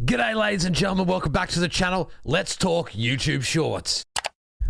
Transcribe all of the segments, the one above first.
G'day ladies and gentlemen, welcome back to the channel. Let's talk YouTube Shorts.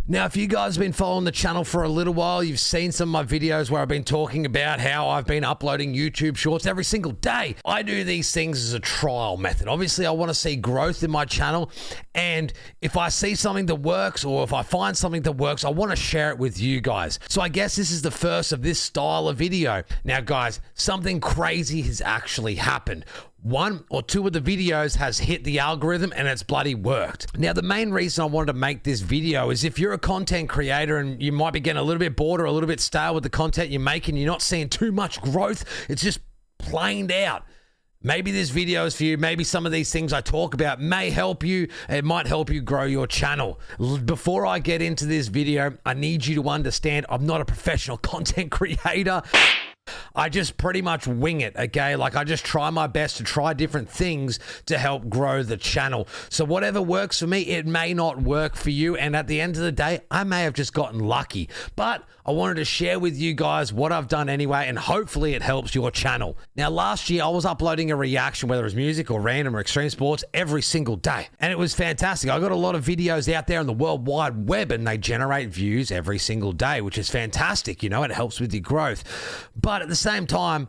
Now, if you guys have been following the channel for a little while, you've seen some of my videos where I've been talking about how I've been uploading YouTube Shorts every single day. I do these things as a trial method. Obviously, I want to see growth in my channel, and if I see something that works or if I find something that works, I want to share it with you guys. So I guess this is the first of this style of video. Now, guys, something crazy has actually happened. One or two of the videos has hit the algorithm and it's bloody worked. Now, the main reason I wanted to make this video is if you're a content creator and you might be getting a little bit bored or a little bit stale with the content you're making, you're not seeing too much growth, it's just planed out. Maybe this video is for you. Maybe some of these things I talk about may help you. It might help you grow your channel. Before I get into this video, I need you to understand I'm not a professional content creator. I just pretty much wing it, okay? Like, I just try my best to try different things to help grow the channel. So whatever works for me, it may not work for you. And at the end of the day, I may have just gotten lucky. But I wanted to share with you guys what I've done anyway, and hopefully it helps your channel. Now, last year, I was uploading a reaction, whether it was music or random or extreme sports, every single day. And it was fantastic. I got a lot of videos out there on the World Wide Web, and they generate views every single day, which is fantastic. You know, it helps with your growth. But at the same time,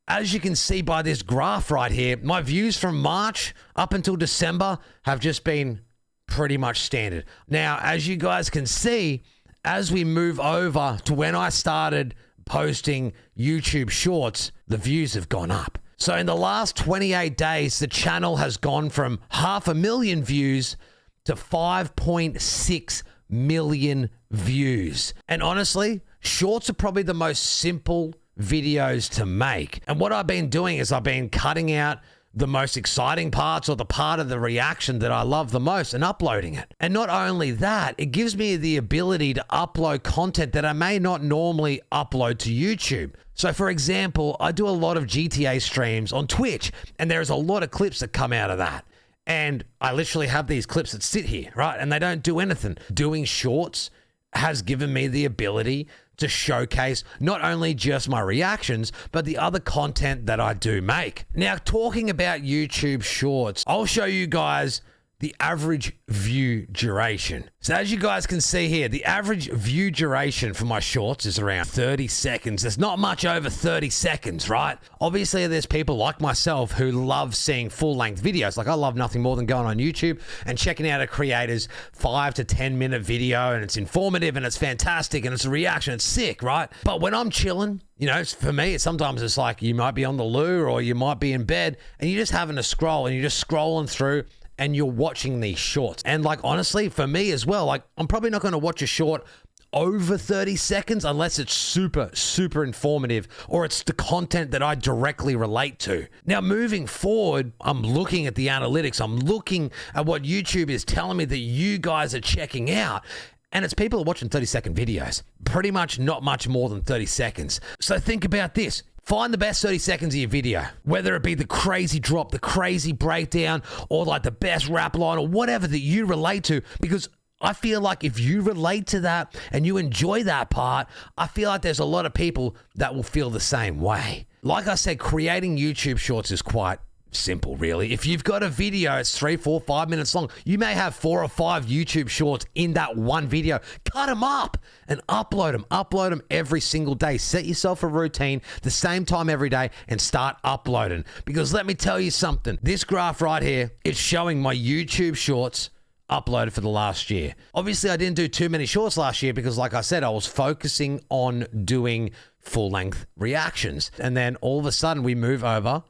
as you can see by this graph right here, my views from March up until December have just been pretty much standard. Now, as you guys can see, as we move over to when I started posting YouTube Shorts, the views have gone up. So in the last 28 days, the channel has gone from 500,000 views to 5.6 million views. And honestly, Shorts are probably the most simple videos to make. And what I've been doing is I've been cutting out the most exciting parts or the part of the reaction that I love the most and uploading it. And not only that, it gives me the ability to upload content that I may not normally upload to YouTube. So for example, I do a lot of GTA streams on Twitch, and there's a lot of clips that come out of that. And I literally have these clips that sit here, right? And they don't do anything. Doing shorts has given me the ability to showcase not only just my reactions, but the other content that I do make. Now, talking about YouTube Shorts, I'll show you guys the average view duration. So as you guys can see here, the average view duration for my shorts is around 30 seconds. There's not much over 30 seconds, right? Obviously, there's people like myself who love seeing full-length videos. Like, I love nothing more than going on YouTube and checking out a creator's 5 to 10 minute video, and it's informative and it's fantastic and it's a reaction. It's sick, right? But when I'm chilling, you know, for me, sometimes it's like you might be on the loo or you might be in bed and you're just having to scroll and you're just scrolling through and you're watching these shorts. And like, honestly, for me as well, like, I'm probably not going to watch a short over 30 seconds unless it's super, super informative or it's the content that I directly relate to. Now, moving forward, I'm looking at the analytics. I'm looking at what YouTube is telling me that you guys are checking out. And it's people are watching 30-second videos. Pretty much not much more than 30 seconds. So think about this. Find the best 30 seconds of your video, whether it be the crazy drop, the crazy breakdown, or like the best rap line or whatever that you relate to, because I feel like if you relate to that and you enjoy that part, I feel like there's a lot of people that will feel the same way. Like I said, creating YouTube Shorts is quite simple, really. If you've got a video, it's 3, 4, 5 minutes long. You may have 4 or 5 YouTube Shorts in that one video. Cut them up and upload them. Upload them every single day. Set yourself a routine, the same time every day, and start uploading. Because let me tell you something. This graph right here is showing my YouTube Shorts uploaded for the last year. Obviously, I didn't do too many shorts last year because, like I said, I was focusing on doing full-length reactions. And then all of a sudden, we move over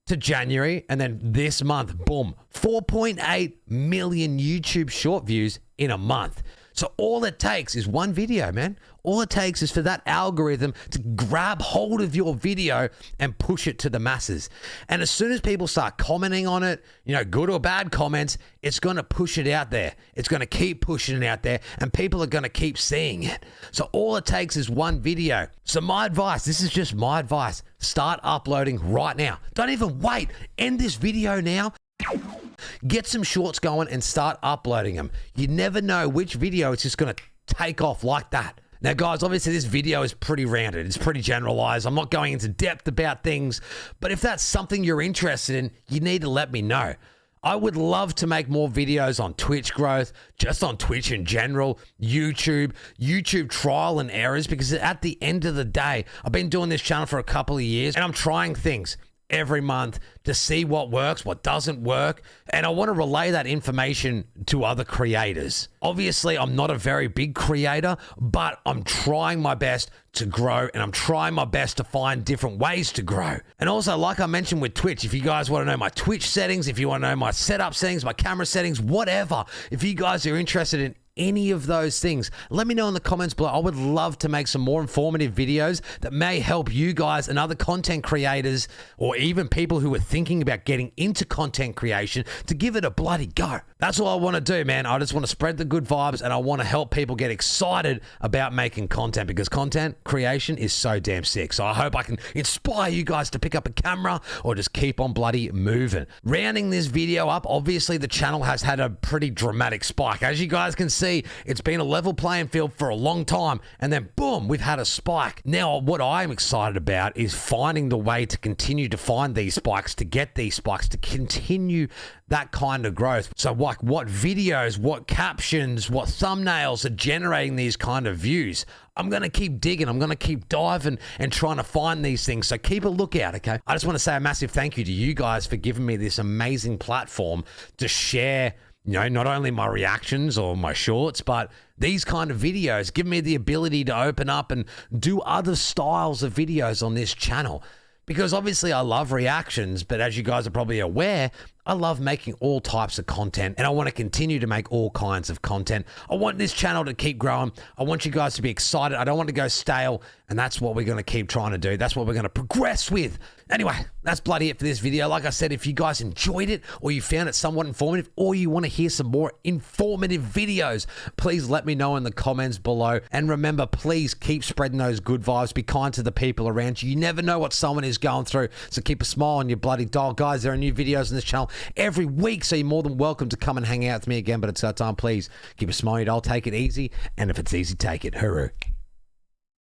to January, and then this month, boom, 4.8 million YouTube short views in a month. So all it takes is one video, man. All it takes is for that algorithm to grab hold of your video and push it to the masses. And as soon as people start commenting on it, you know, good or bad comments, it's going to push it out there. It's going to keep pushing it out there, and people are going to keep seeing it. So all it takes is one video. So my advice, this is just my advice, start uploading right now. Don't even wait. End this video now. Get some shorts going and start uploading them. You never know which video is just going to take off like that. Now, guys, obviously this video is pretty rounded. It's pretty generalized. I'm not going into depth about things, but if that's something you're interested in, you need to let me know. I would love to make more videos on Twitch growth, just on Twitch in general, YouTube trial and errors, because at the end of the day, I've been doing this channel for a couple of years and I'm trying things every month to see what works, what doesn't work, and I want to relay that information to other creators. Obviously, I'm not a very big creator, but I'm trying my best to grow and I'm trying my best to find different ways to grow. And also, like I mentioned with Twitch, if you guys want to know my Twitch settings, if you want to know my setup settings, my camera settings, whatever, if you guys are interested in any of those things, let me know in the comments below. I would love to make some more informative videos that may help you guys and other content creators, or even people who are thinking about getting into content creation, to give it a bloody go. That's all I want to do, man. I just want to spread the good vibes and I want to help people get excited about making content, because content creation is so damn sick. So I hope I can inspire you guys to pick up a camera or just keep on bloody moving. Rounding this video up, obviously the channel has had a pretty dramatic spike. As you guys can see, it's been a level playing field for a long time, and then boom, we've had a spike. Now, what I'm excited about is finding the way to continue to find these spikes, to get these spikes, to continue that kind of growth. So like what videos, what captions, what thumbnails are generating these kind of views. I'm going to keep digging. I'm going to keep diving and trying to find these things. So keep a lookout, okay? I just want to say a massive thank you to you guys for giving me this amazing platform to share, you know, not only my reactions or my shorts, but these kind of videos. Give me the ability to open up and do other styles of videos on this channel. Because obviously I love reactions, but as you guys are probably aware, I love making all types of content, and I want to continue to make all kinds of content. I want this channel to keep growing. I want you guys to be excited. I don't want to go stale, and that's what we're going to keep trying to do. That's what we're going to progress with. Anyway, that's bloody it for this video. Like I said, if you guys enjoyed it or you found it somewhat informative, or you want to hear some more informative videos, please let me know in the comments below. And remember, please keep spreading those good vibes. Be kind to the people around you. You never know what someone is going through, so keep a smile on your bloody doll. Guys, there are new videos on this channel every week, so you're more than welcome to come and hang out with me again. But it's that time, please keep a smile on your doll. Take it easy, and if it's easy, take it. Hooroo.